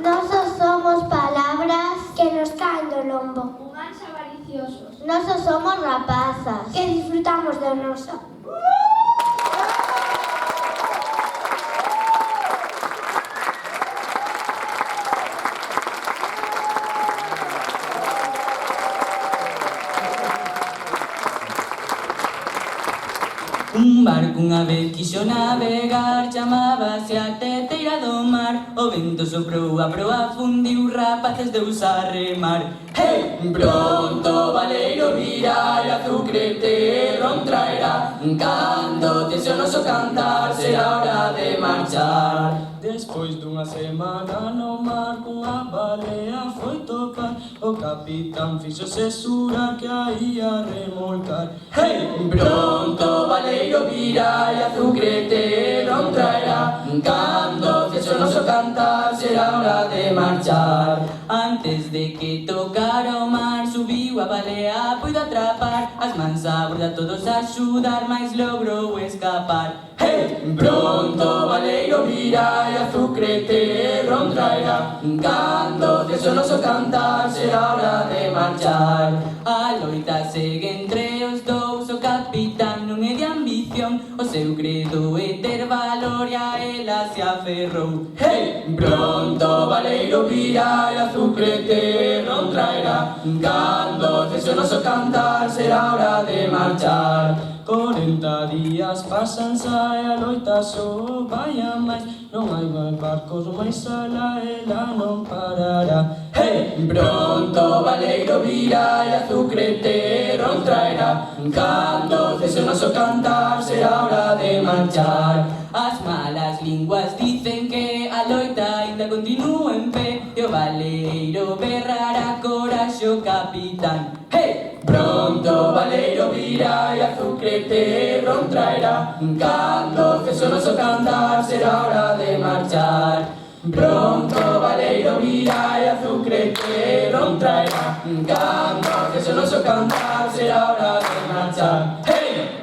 Nosos somos palabras que nos caen do lombo. Humanos avariciosos. Nosos somos rapazas Que disfrutamos do noso. Un barco unha vez quixo navegar, chamábase a teteira do mar. O vento soprou, a proa fundiu, rapaces deus a remar. Hey! Pronto valeiro virá e azucre terrón traerá. Cando cese o noso cantar, será hora de marchar. Despois dunha semana no mar, cunha balea foi topar. O capitán fixose xurar que a ia remolcar. Hey! Pronto valeiro virá e azucre terrón traerá. Cando cese o noso cantar, será hora de marchar. Antes de que tocara o mar, subiu a balea, puido atrapar. As mans a borda todos a axudar, mais logrou escapar. Hey! Pronto valeiro virá e azucre terrón traerá. Cando cese o noso cantar, será hora de marchar. A loita segue entre os dous, o capitán non é de ambición. O seu credo é ter valor e a ela se aferrou. Hey! Pronto valeiro virá e azucre terrón traerá. Cando cese o noso cantar, será hora de marchar. 40 días pasan xa e a loita só vai a máis. Non hai máis barcos, máis ala ela non parará. Hey! Pronto valeiro virá e azucre terrón traerá. Cando cese o noso cantar, será hora de marchar. As malas linguas dicen que a loita ainda continúa en pé e o valeiro berrará coraxe o capitán. Hey! Pronto valeiro virá e azucre terrón traerá. Cando cese o noso cantar, será hora de marchar. Pronto valeiro virá e azucre terrón traerá. Cando cese o noso cantar, será hora de marchar. Hey!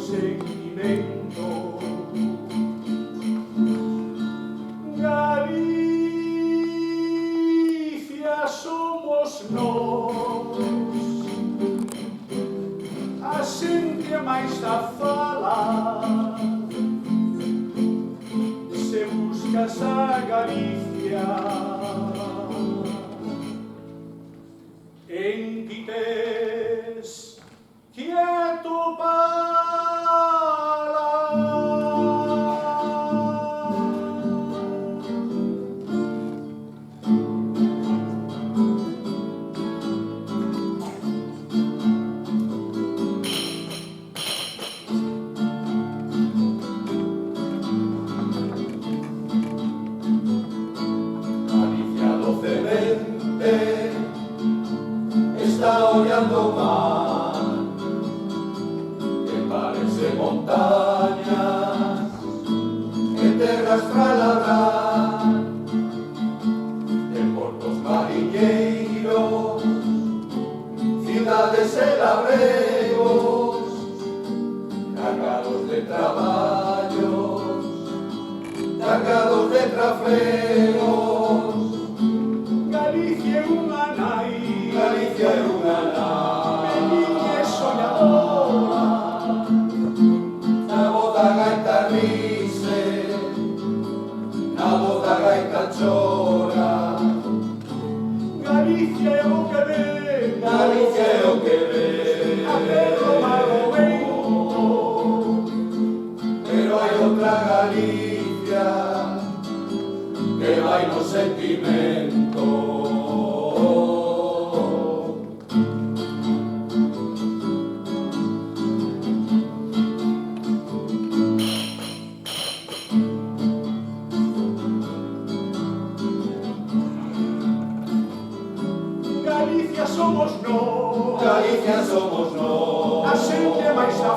sentimento. Galicia somos nós, a xente máis da fala. Se buscas a Galicia, en ti tes que atopala. Galicia docemente está ollando o mar, que parece montañas, que terras para labrar, de portos mariñeiros, ciudades e labregos, cargados de traballos, cargados de trafegos. Galicia é unha nai, Galicia é unha nai, beliña e soñadora, na voz da gaita rise, na voz da gaita chora. Galicia é o que ven, Galicia é o que ven, a perro malo vento, pero hai outra Galicia que vai no sentimento. Galicia somos nós, Galicia somos nós, a xente máis da